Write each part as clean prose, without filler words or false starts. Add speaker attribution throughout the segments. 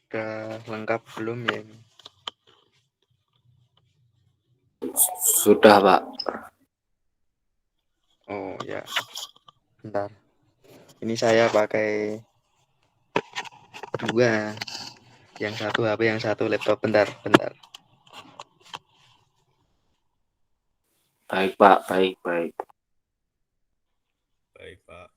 Speaker 1: Sudah lengkap belum ya ini?
Speaker 2: Sudah, Pak.
Speaker 1: Oh ya, bentar. Ini saya pakai dua. Yang satu HP, yang satu laptop. Bentar.
Speaker 2: Baik, Pak. Baik.
Speaker 3: Baik, Pak.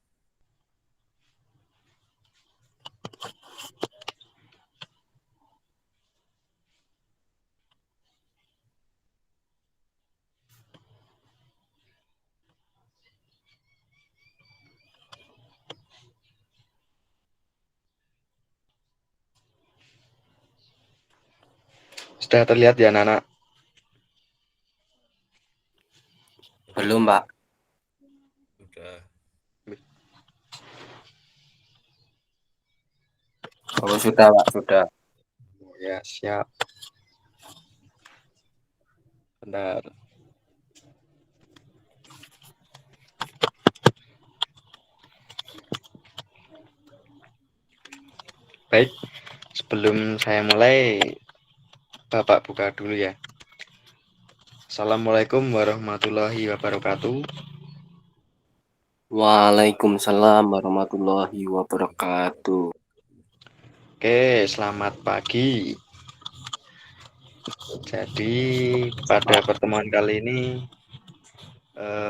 Speaker 1: Sudah terlihat ya, anak?
Speaker 2: Belum, Pak.
Speaker 3: Sudah.
Speaker 2: Oh, sudah, Pak. Sudah.
Speaker 1: Oh, ya, siap. Bentar. Baik, sebelum saya mulai, Bapak buka dulu ya. Assalamualaikum warahmatullahi wabarakatuh.
Speaker 2: Waalaikumsalam warahmatullahi wabarakatuh.
Speaker 1: Oke, selamat pagi. Jadi, pada pertemuan kali ini,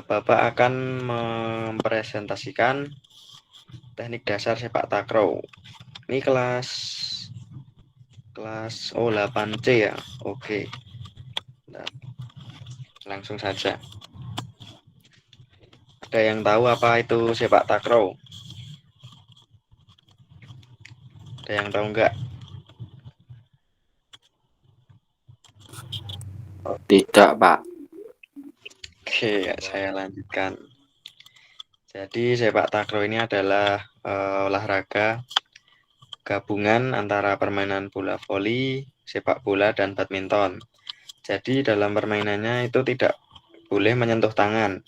Speaker 1: Bapak akan mempresentasikan teknik dasar sepak takraw. Ini kelas 8C ya. Oke. Nah, langsung saja. Ada yang tahu apa itu sepak takraw? Ada yang tahu enggak?
Speaker 2: Tidak, Pak.
Speaker 1: Oke,
Speaker 3: Tidak, Pak.
Speaker 1: saya lanjutkan. Jadi sepak takraw ini adalah olahraga gabungan antara permainan bola voli, sepak bola, dan badminton. Jadi dalam permainannya itu tidak boleh menyentuh tangan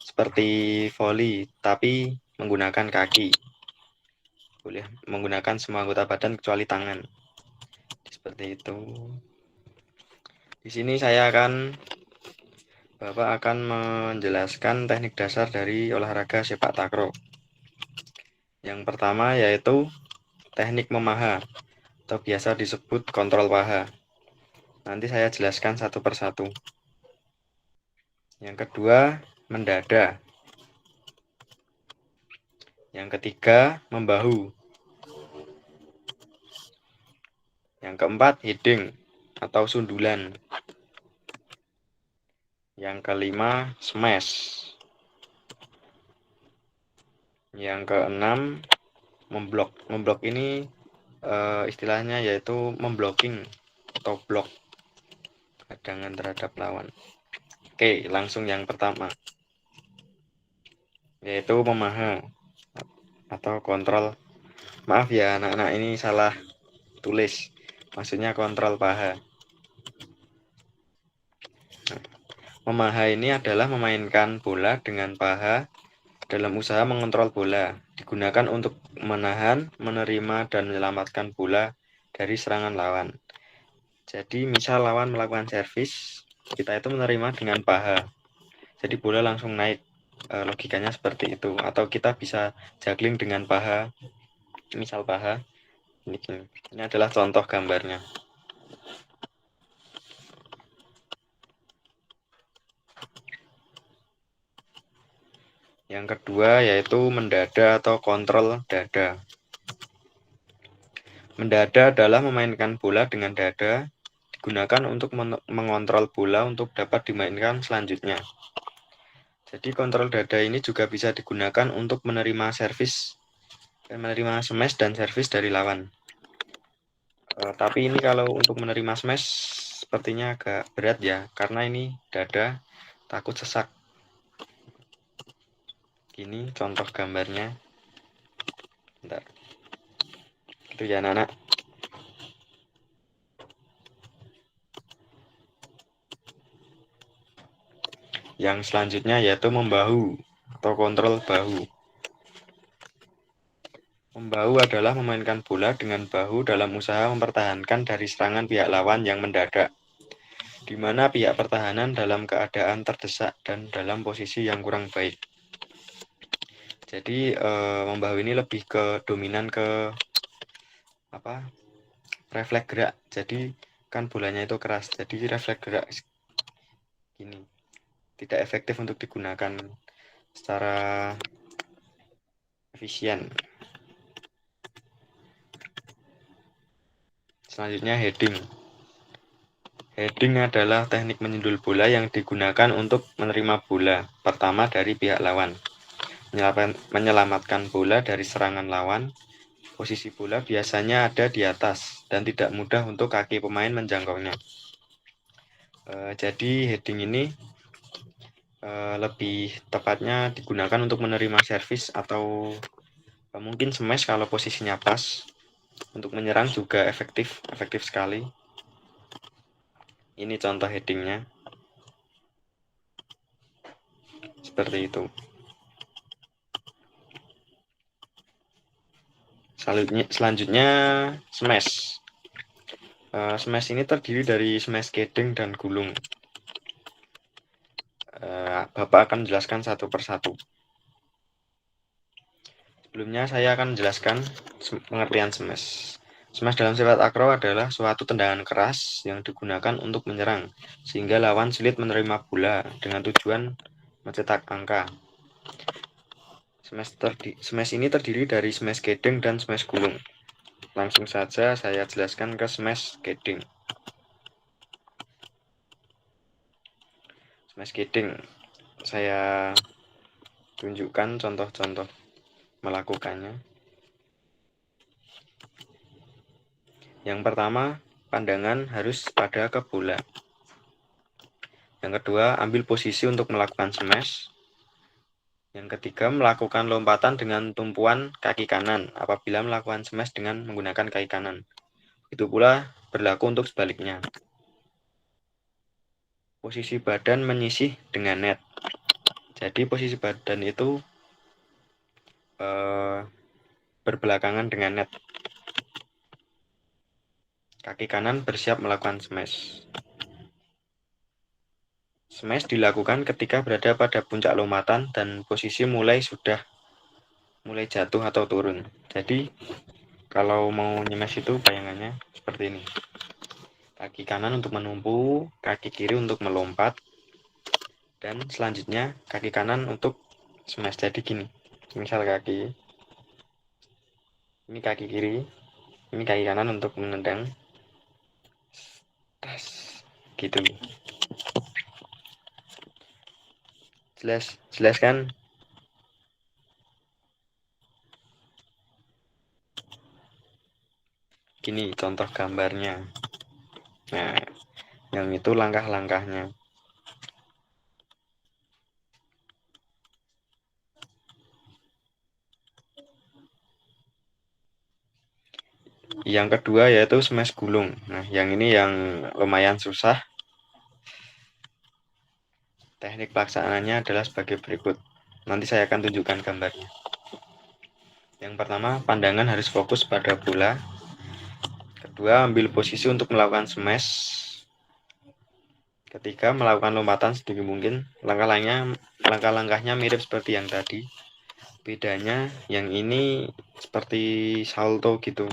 Speaker 1: seperti voli, tapi menggunakan kaki. Boleh menggunakan semua anggota badan kecuali tangan. Seperti itu. Di sini Bapak akan menjelaskan teknik dasar dari olahraga sepak takraw. Yang pertama yaitu teknik memaha atau biasa disebut kontrol paha. Nanti saya jelaskan satu persatu. Yang kedua, mendada. Yang ketiga, membahu. Yang keempat, heading atau sundulan. Yang kelima, smash. Yang keenam, memblok. Memblok ini istilahnya yaitu memblocking atau blok hadangan terhadap lawan. Oke, langsung yang pertama, yaitu memaha atau kontrol. Maaf ya anak-anak, ini salah tulis, maksudnya kontrol paha. Memaha ini adalah memainkan bola dengan paha dalam usaha mengontrol bola. Digunakan untuk menahan, menerima, dan menyelamatkan bola dari serangan lawan. Jadi misal lawan melakukan servis, kita itu menerima dengan paha. Jadi bola langsung naik. Logikanya seperti itu. Atau kita bisa juggling dengan paha. Misal paha. Ini adalah contoh gambarnya. Yang kedua yaitu mendada atau kontrol dada. Mendada adalah memainkan bola dengan dada, digunakan untuk mengontrol bola untuk dapat dimainkan selanjutnya. Jadi kontrol dada ini juga bisa digunakan untuk menerima servis, menerima smash dan servis dari lawan. Tapi ini kalau untuk menerima smash sepertinya agak berat ya, karena ini dada, takut sesak. Ini contoh gambarnya. Bentar. Itu ya anak-anak. Yang selanjutnya yaitu membahu atau kontrol bahu. Membahu adalah memainkan bola dengan bahu dalam usaha mempertahankan dari serangan pihak lawan yang mendadak, di mana pihak pertahanan dalam keadaan terdesak dan dalam posisi yang kurang baik. Jadi membahu ini lebih ke dominan ke refleks gerak. Jadi kan bolanya itu keras, jadi refleks gerak gini tidak efektif untuk digunakan secara efisien. Selanjutnya heading. Heading adalah teknik menyundul bola yang digunakan untuk menerima bola pertama dari pihak lawan, menyelamatkan bola dari serangan lawan. Posisi bola biasanya ada di atas dan tidak mudah untuk kaki pemain menjangkaunya. Jadi heading ini lebih tepatnya digunakan untuk menerima servis atau mungkin smash kalau posisinya pas. Untuk menyerang juga efektif sekali. Ini contoh headingnya. Seperti itu. Selanjutnya smash. Smash ini terdiri dari smash keding dan gulung. Bapak akan menjelaskan satu persatu. Sebelumnya saya akan menjelaskan pengertian smash. Smash dalam sifat akro adalah suatu tendangan keras yang digunakan untuk menyerang, sehingga lawan sulit menerima bola dengan tujuan mencetak angka. Smash ini terdiri dari smash keding dan smash gulung. Langsung saja saya jelaskan ke smash keding. Smash keding, saya tunjukkan contoh-contoh melakukannya. Yang pertama, pandangan harus pada ke bola. Yang kedua, ambil posisi untuk melakukan smash. Yang ketiga, melakukan lompatan dengan tumpuan kaki kanan apabila melakukan smash dengan menggunakan kaki kanan. Itu pula berlaku untuk sebaliknya. Posisi badan menyisih dengan net. Jadi posisi badan itu berbelakangan dengan net. Kaki kanan bersiap melakukan smash. Smash dilakukan ketika berada pada puncak lompatan dan posisi mulai jatuh atau turun. Jadi kalau mau nyemes itu bayangannya seperti ini. Kaki kanan untuk menumpu, kaki kiri untuk melompat, dan selanjutnya kaki kanan untuk smash. Jadi gini, misal ini kaki kiri, ini kaki kanan untuk menendang, gitu. Jelas kan? Gini contoh gambarnya. Nah, yang itu langkah-langkahnya. Yang kedua yaitu smash gulung. Nah, yang ini yang lumayan susah. Teknik pelaksanaannya adalah sebagai berikut. Nanti saya akan tunjukkan gambarnya. Yang pertama, pandangan harus fokus pada bola. Kedua, ambil posisi untuk melakukan smash. Ketiga, melakukan lompatan sedikit mungkin. Langkah-langkahnya mirip seperti yang tadi. Bedanya yang ini seperti salto gitu.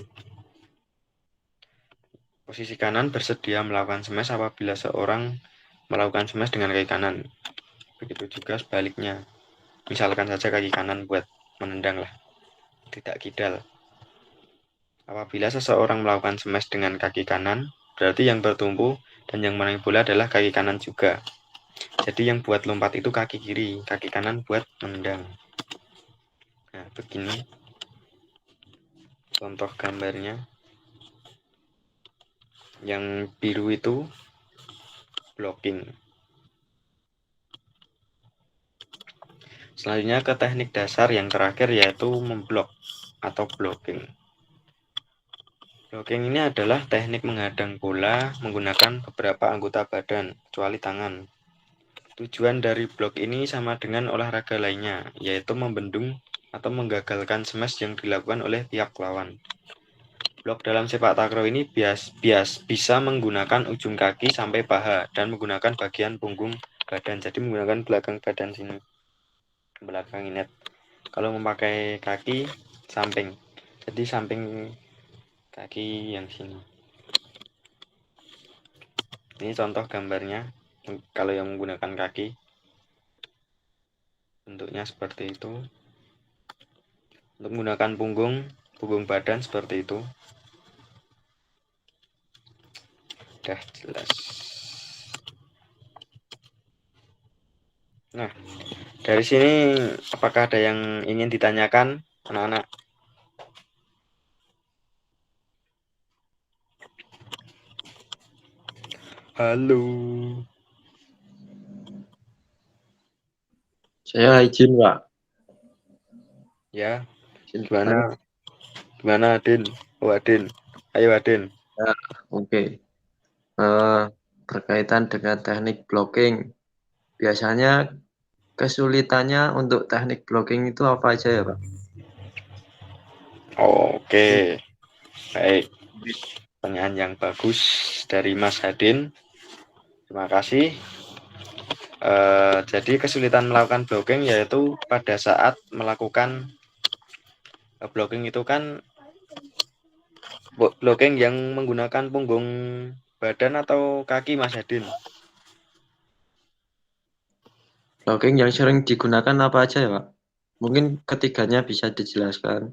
Speaker 1: Posisi kanan bersedia melakukan smash apabila seorang melakukan smash dengan kaki kanan. Begitu juga sebaliknya. Misalkan saja kaki kanan buat menendang lah, tidak kidal. Apabila seseorang melakukan smash dengan kaki kanan, berarti yang bertumpu dan yang meraih bola adalah kaki kanan juga. Jadi yang buat lompat itu kaki kiri, kaki kanan buat menendang. Nah, begini contoh gambarnya. Yang biru itu blocking. Selanjutnya ke teknik dasar yang terakhir yaitu memblok atau blocking. Blocking ini adalah teknik menghadang bola menggunakan beberapa anggota badan, kecuali tangan. Tujuan dari blok ini sama dengan olahraga lainnya, yaitu membendung atau menggagalkan smash yang dilakukan oleh pihak lawan. Blok dalam sepak takraw ini bisa menggunakan ujung kaki sampai paha dan menggunakan bagian punggung badan. Jadi menggunakan belakang badan sini, belakang net. Kalau memakai kaki samping, jadi samping kaki yang sini. Ini contoh gambarnya. Kalau yang menggunakan kaki, bentuknya seperti itu. Untuk menggunakan punggung badan seperti itu. Udah jelas. Nah, dari sini apakah ada yang ingin ditanyakan, anak-anak? Halo.
Speaker 4: Saya izin, Pak.
Speaker 1: Ya,
Speaker 4: Izin
Speaker 1: gimana? Gimana, Adin? Oh, Adin. Ayo, Adin.
Speaker 4: Ya, oke. Berkaitan dengan teknik blocking, biasanya kesulitannya untuk teknik blocking itu apa aja ya, Pak?
Speaker 1: Oke, baik. Pertanyaan yang bagus dari Mas Adin. Terima kasih. Jadi kesulitan melakukan blocking yaitu pada saat melakukan blocking itu kan blocking yang menggunakan punggung badan atau kaki, Mas Adin?
Speaker 4: Blocking yang sering digunakan apa aja ya, Pak? Mungkin ketiganya bisa dijelaskan.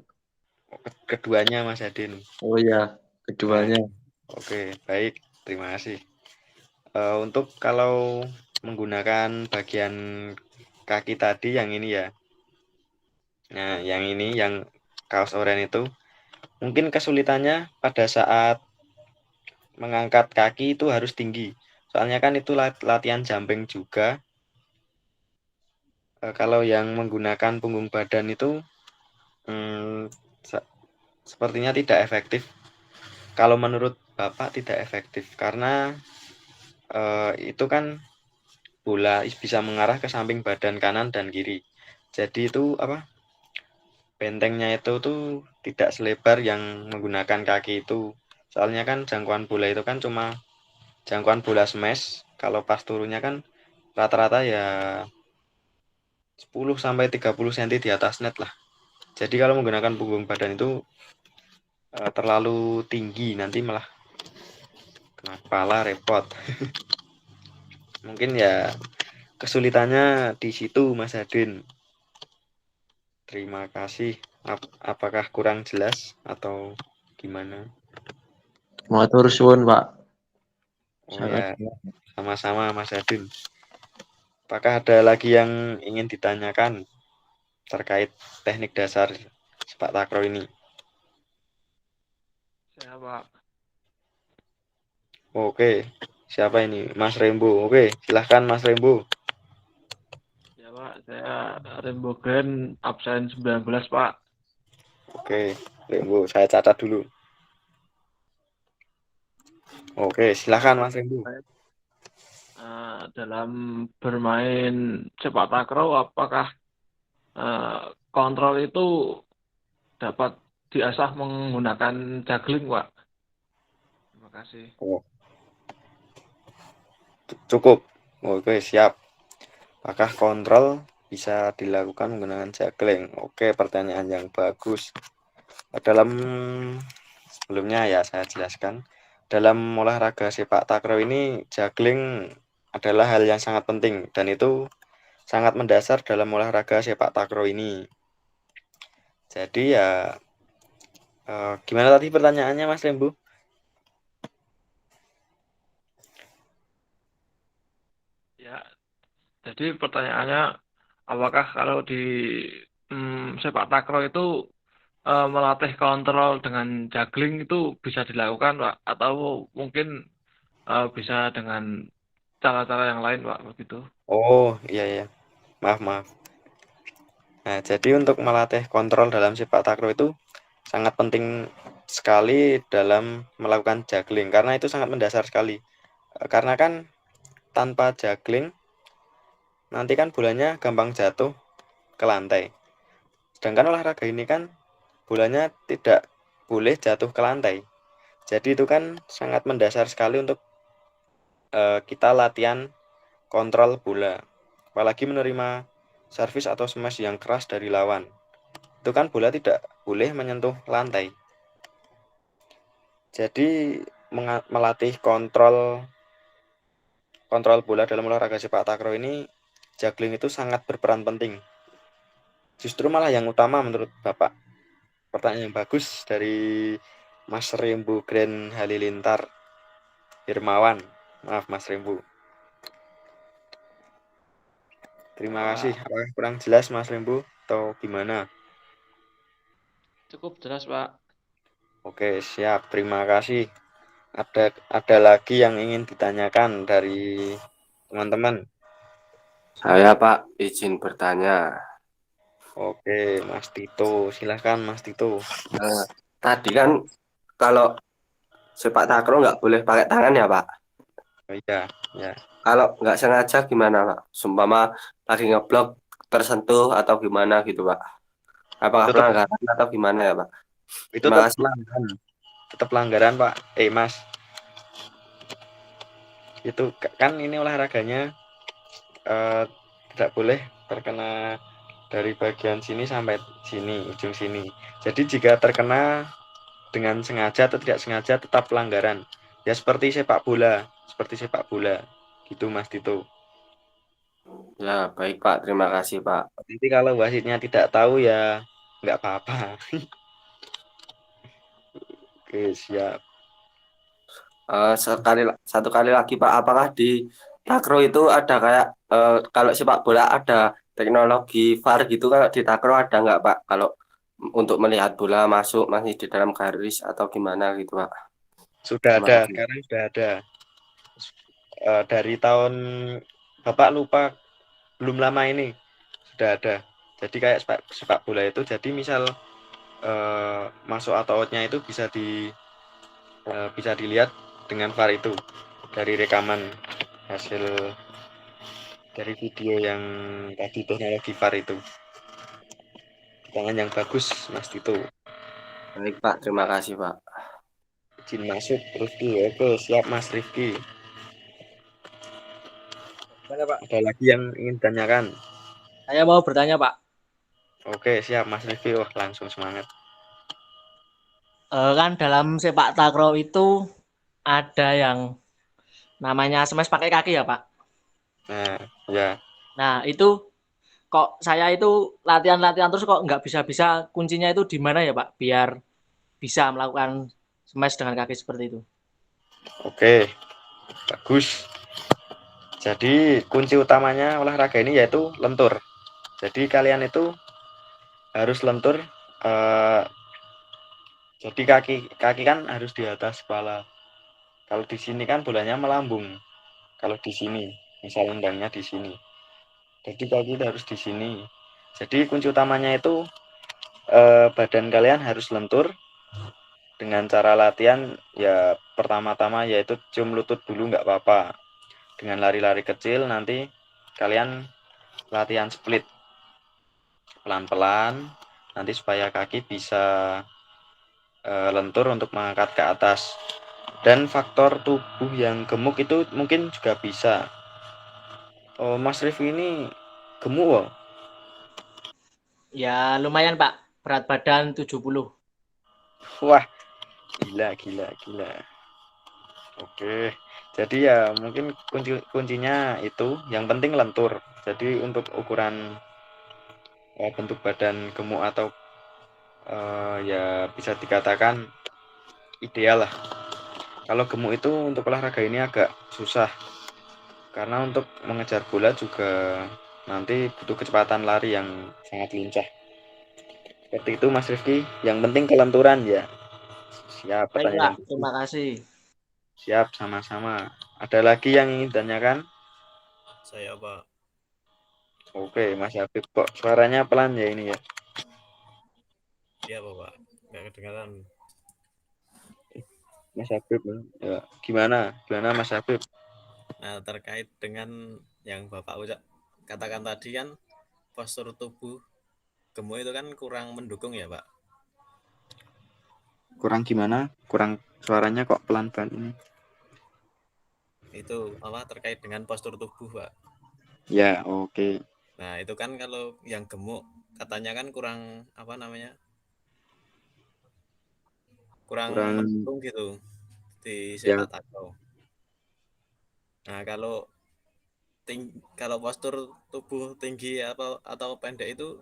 Speaker 1: Keduanya, Mas Adin.
Speaker 4: Oh ya, keduanya.
Speaker 1: Oke, baik. Terima kasih. Untuk kalau menggunakan bagian kaki tadi yang ini ya. Nah, yang ini yang kaos oranye itu mungkin kesulitannya pada saat mengangkat kaki itu harus tinggi. Soalnya kan itu latihan jumping juga. Kalau yang menggunakan punggung badan itu sepertinya tidak efektif. Kalau menurut Bapak tidak efektif karena itu kan bola bisa mengarah ke samping badan kanan dan kiri. Jadi itu apa? Bentengnya itu tuh tidak selebar yang menggunakan kaki itu. Soalnya kan jangkauan bola itu kan cuma jangkauan bola smash. Kalau pas turunnya kan rata-rata ya 10 sampai 30 cm di atas net lah. Jadi kalau menggunakan punggung badan itu terlalu tinggi, nanti malah kena kepala, repot. Mungkin ya kesulitannya di situ, Mas Adin. Terima kasih. Apakah kurang jelas atau gimana?
Speaker 4: Matur suwun, Pak.
Speaker 1: Oh
Speaker 4: Sangat
Speaker 1: ya, sama-sama Mas Adin. Apakah ada lagi yang ingin ditanyakan terkait teknik dasar sepak takraw ini?
Speaker 4: saya, Pak.
Speaker 1: Oke, siapa ini? Mas Rembo. Oke, silahkan Mas Rembo.
Speaker 4: Ya, Pak. Saya Rembo Grand, absen 19, Pak.
Speaker 1: Oke, Rembo, saya catat dulu. Oke, silahkan Mas Rembo.
Speaker 4: Dalam bermain sepak takraw, apakah kontrol itu dapat diasah menggunakan juggling, Pak? Terima kasih.
Speaker 1: Oh, cukup. Oke, siap. Apakah kontrol bisa dilakukan menggunakan juggling? Oke, pertanyaan yang bagus. Dalam sebelumnya ya saya jelaskan. Dalam olahraga sepak takraw ini juggling adalah hal yang sangat penting dan itu sangat mendasar dalam olahraga sepak takraw ini. Jadi ya gimana tadi pertanyaannya Mas Rembu?
Speaker 4: Ya, jadi pertanyaannya, apakah kalau di sepak takraw itu melatih kontrol dengan juggling itu bisa dilakukan, Pak? Atau mungkin bisa dengan cara-cara yang lain, Pak, begitu?
Speaker 1: Oh iya, maaf. Nah, jadi untuk melatih kontrol dalam sepak takraw itu sangat penting sekali dalam melakukan juggling karena itu sangat mendasar sekali. Karena kan tanpa juggling nanti kan bolanya gampang jatuh ke lantai. Sedangkan olahraga ini kan bolanya tidak boleh jatuh ke lantai. Jadi itu kan sangat mendasar sekali untuk kita latihan kontrol bola. Apalagi menerima servis atau smash yang keras dari lawan. Itu kan bola tidak boleh menyentuh lantai. Jadi melatih kontrol bola dalam olahraga sepak takraw ini, juggling itu sangat berperan penting. Justru malah yang utama menurut Bapak. Pertanyaan yang bagus dari Mas Rembu Grand Halilintar Hirmawan. Maaf Mas Rembu. Terima kasih. Apakah kurang jelas Mas Rembu atau gimana?
Speaker 4: Cukup jelas, Pak.
Speaker 1: Oke, siap. Terima kasih. Ada lagi yang ingin ditanyakan dari teman-teman?
Speaker 2: Saya Pak izin bertanya.
Speaker 1: Oke, Mas Tito. Silahkan Mas Tito.
Speaker 2: Tadi kan kalau sepak takraw nggak boleh pakai tangan ya Pak.
Speaker 1: Oh, iya, ya.
Speaker 2: Kalau nggak sengaja gimana Pak? Sumpama lagi ngeblok tersentuh atau gimana gitu Pak. Apakah
Speaker 1: Itu
Speaker 2: pelanggaran atau gimana ya Pak? Terima
Speaker 1: tetap
Speaker 2: kasih.
Speaker 1: pelanggaran. Tetap pelanggaran, Pak. Mas. Itu kan ini olahraganya tidak boleh terkena dari bagian sini sampai sini, ujung sini. Jadi jika terkena dengan sengaja atau tidak sengaja tetap pelanggaran. Ya seperti sepak bola, gitu Mas Tito.
Speaker 2: Ya baik Pak, terima kasih Pak.
Speaker 1: Nanti kalau wasitnya tidak tahu ya nggak apa-apa. Oke, siap.
Speaker 2: Satu kali lagi Pak, apakah di takraw itu ada kayak kalau sepak bola ada teknologi VAR gitu, kalau di takraw ada nggak Pak? Kalau untuk melihat bola masuk masih di dalam garis atau gimana gitu Pak?
Speaker 1: Sudah
Speaker 2: Terima
Speaker 1: ada,
Speaker 2: kasih.
Speaker 1: sekarang sudah ada. Dari tahun Bapak lupa belum lama ini sudah ada. Jadi kayak sepak bola itu, jadi misal masuk atau outnya itu bisa dilihat dengan VAR itu dari rekaman hasil dari video yang tadi teknologi VAR itu. Tangan yang bagus Mas Tito.
Speaker 2: Baik Pak, terima kasih Pak.
Speaker 1: Izin masuk Rifki. Oke, siap Mas Rifki.
Speaker 5: Mana Pak?
Speaker 1: Ada lagi yang ingin ditanyakan?
Speaker 5: Saya mau bertanya Pak.
Speaker 1: Oke, siap Mas Rifki. Wah, langsung semangat.
Speaker 5: Kan dalam sepak takraw itu ada yang namanya smash pakai kaki ya Pak.
Speaker 1: Nah, ya.
Speaker 5: Nah itu kok saya itu latihan-latihan terus kok nggak bisa-bisa, kuncinya itu di mana ya Pak? Biar bisa melakukan smash dengan kaki seperti itu.
Speaker 1: Oke, bagus. Jadi kunci utamanya olahraga ini yaitu lentur. Jadi kalian itu harus lentur. Jadi kaki kan harus di atas kepala. Kalau di sini kan bolanya melambung. Kalau di sini, misal endangnya di sini. Jadi kaki itu harus di sini. Jadi kunci utamanya itu badan kalian harus lentur. Dengan cara latihan ya pertama-tama yaitu cium lutut dulu nggak apa-apa. Dengan lari-lari kecil nanti kalian latihan split pelan-pelan nanti supaya kaki bisa lentur untuk mengangkat ke atas. Dan faktor tubuh yang gemuk itu mungkin juga bisa. Oh, Mas Rifki ini gemuk loh.
Speaker 5: Ya lumayan Pak, berat badan 70.
Speaker 1: Wah, gila. Oke, jadi ya mungkin kuncinya itu yang penting lentur. Jadi untuk ukuran bentuk badan gemuk atau ya bisa dikatakan ideal lah. Kalau gemuk itu untuk olahraga ini agak susah karena untuk mengejar bola juga nanti butuh kecepatan lari yang sangat lincah. Seperti itu Mas Rifki. Yang penting kelenturan ya. Siap,
Speaker 5: Baik
Speaker 1: pertanyaan
Speaker 5: Pak,
Speaker 1: yang
Speaker 5: terima kasih.
Speaker 1: siap sama-sama. Ada lagi yang ingin ditanyakan?
Speaker 3: Saya Pak.
Speaker 1: Oke, Mas Habib kok suaranya pelan ya ini ya.
Speaker 3: Iya Pak. Nggak kedengaran.
Speaker 1: Mas Habib ya. Gimana Mas Habib?
Speaker 3: Nah, terkait dengan yang Bapak katakan tadi kan postur tubuh gemuk itu kan kurang mendukung ya, Pak.
Speaker 1: Kurang gimana? Kurang suaranya kok pelan-pelan ini.
Speaker 3: Itu terkait dengan postur tubuh, Pak.
Speaker 1: Ya, oke.
Speaker 3: Nah, itu kan kalau yang gemuk katanya kan kurang kurang
Speaker 1: Kurang
Speaker 3: mendukung gitu di
Speaker 1: ya.
Speaker 3: sepak takraw. Nah, kalau postur tubuh tinggi atau pendek itu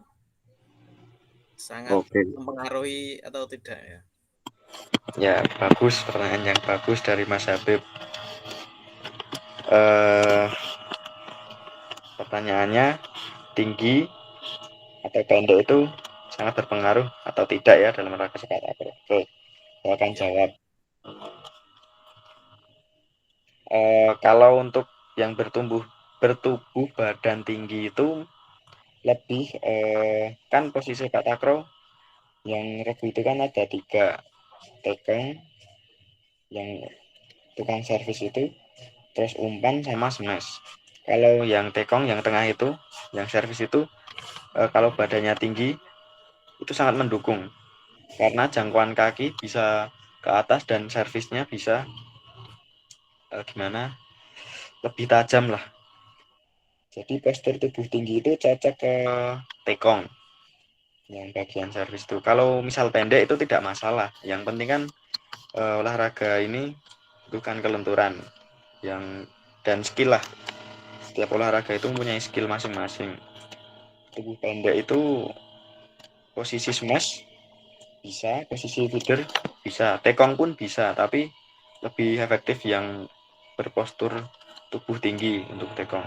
Speaker 3: sangat
Speaker 1: Oke.
Speaker 3: mempengaruhi atau tidak ya?
Speaker 1: Ya, bagus, pertanyaan yang bagus dari Mas Habib. Pertanyaannya, tinggi atau pendek itu sangat berpengaruh atau tidak ya dalam olahraga sepak takraw? Oke, saya akan
Speaker 3: Ya.
Speaker 1: jawab. Kalau untuk yang bertubuh badan tinggi itu lebih kan posisi sepak takraw yang regu itu kan ada 3, tekong, yang tukang servis itu, terus umpan sama smash. Kalau yang tekong yang tengah itu, yang servis itu, kalau badannya tinggi itu sangat mendukung karena jangkauan kaki bisa ke atas dan servisnya bisa lebih tajam lah. Jadi postur tubuh tinggi itu cocok ke tekong yang bagian servis itu. Kalau misal pendek itu tidak masalah. Yang penting kan olahraga ini bukan kelenturan dan skill lah. Setiap olahraga itu mempunyai skill masing-masing. Tubuh pendek itu posisi smash bisa, posisi feeder bisa, tekong pun bisa, tapi lebih efektif yang berpostur tubuh tinggi untuk tekong.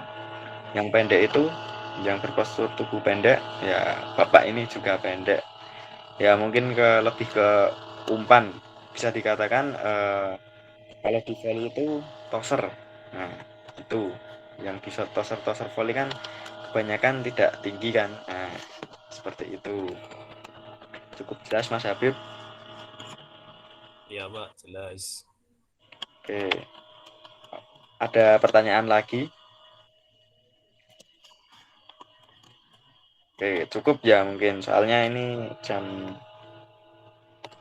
Speaker 1: Yang pendek itu yang berpostur tubuh pendek, ya bapak ini juga pendek, ya mungkin lebih ke umpan, bisa dikatakan kalau di volley itu toser. Nah itu yang di toser volley kan kebanyakan tidak tinggi kan. Nah seperti itu. Cukup jelas Mas Habib?
Speaker 3: Iya, Pak, jelas.
Speaker 1: Oke, ada pertanyaan lagi? Oke, cukup ya mungkin, soalnya ini jam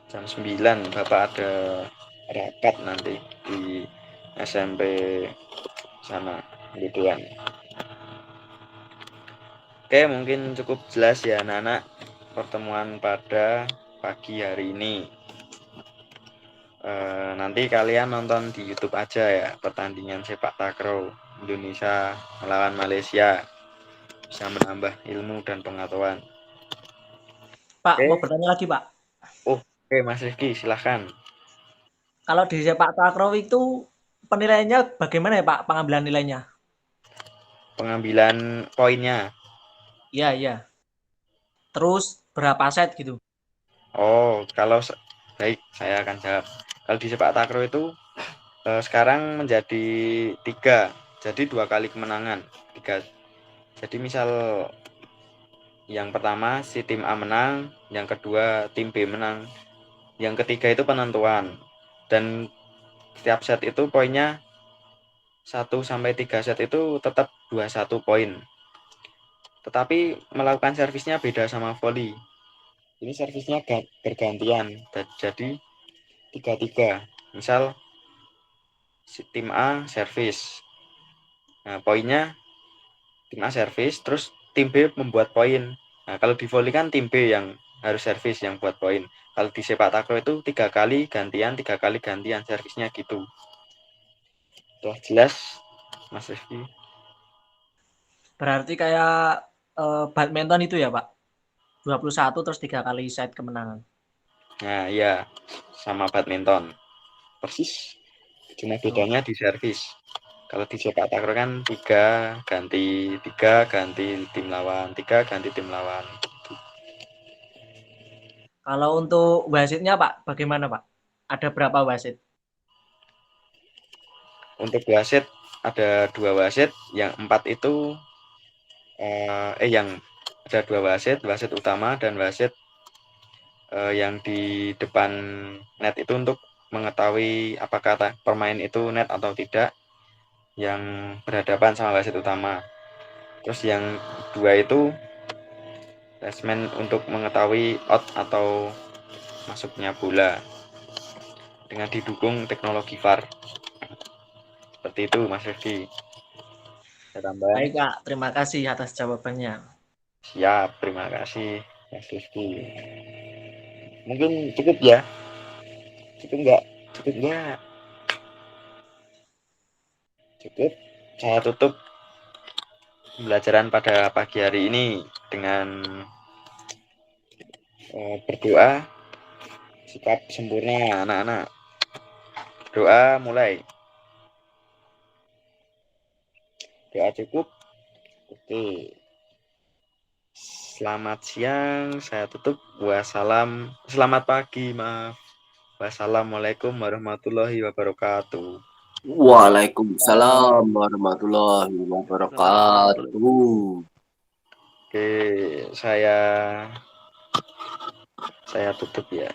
Speaker 1: 9, Bapak ada rapat nanti di SMP sana, Biduan. Oke, mungkin cukup jelas ya anak-anak pertemuan pada pagi hari ini. Nanti kalian nonton di YouTube aja ya pertandingan sepak takraw Indonesia melawan Malaysia, bisa menambah ilmu dan pengetahuan.
Speaker 5: Pak,
Speaker 1: Oke.
Speaker 5: mau bertanya lagi, Pak.
Speaker 1: Oke, Mas Rifki, silahkan.
Speaker 5: Kalau di sepak takraw itu penilaiannya bagaimana ya, Pak? Pengambilan nilainya?
Speaker 1: Pengambilan poinnya.
Speaker 5: Iya, iya. Terus berapa set gitu?
Speaker 1: Oh, baik, saya akan jawab. Kalau di sepak takraw itu sekarang menjadi 3, jadi 2 kali kemenangan. 3. Jadi misal yang pertama si tim A menang, yang kedua tim B menang, yang ketiga itu penentuan. Dan setiap set itu poinnya 1-3 set itu tetap 21 poin. Tetapi melakukan servisnya beda sama volley. Ini servisnya bergantian, jadi 3-3. Misal si tim A servis, nah poinnya tim A servis, terus tim B membuat poin. Nah kalau di volley kan tim B yang harus servis, yang buat poin. Kalau di sepak takraw itu 3 kali gantian servisnya gitu. Telah jelas Mas Rifki?
Speaker 5: Berarti kayak badminton itu ya, Pak? 21 terus 3 kali set kemenangan.
Speaker 1: Nah iya, sama badminton persis, cuma bedanya di servis. Kalau di sepak takraw kan 3 ganti tim lawan, 3 ganti tim lawan.
Speaker 5: Kalau untuk wasitnya, Pak, bagaimana, Pak? Ada berapa wasit?
Speaker 1: Untuk wasit ada 2 wasit, yang 4 itu yang ada 2 wasit utama dan wasit yang di depan net itu untuk mengetahui apakah permain itu net atau tidak, yang berhadapan sama wasit utama. Terus yang 2 itu Placement untuk mengetahui out atau masuknya bola dengan didukung teknologi VAR. Seperti itu Mas Rifki. Ada tambahan?
Speaker 5: Baik Kak, terima kasih atas jawabannya.
Speaker 1: Siap, terima kasih Mas Rifki. Mungkin cukup ya? Cukup nggak? Cukup nggak? Cukup. Saya tutup pembelajaran pada pagi hari ini dengan berdoa. Sikap sempurna anak-anak. Doa mulai. Doa cukup. Oke. Selamat siang, saya tutup. Selamat pagi, maaf. Wassalamualaikum warahmatullahi wabarakatuh.
Speaker 2: Waalaikumsalam warahmatullahi wabarakatuh.
Speaker 1: Oke, saya tutup ya.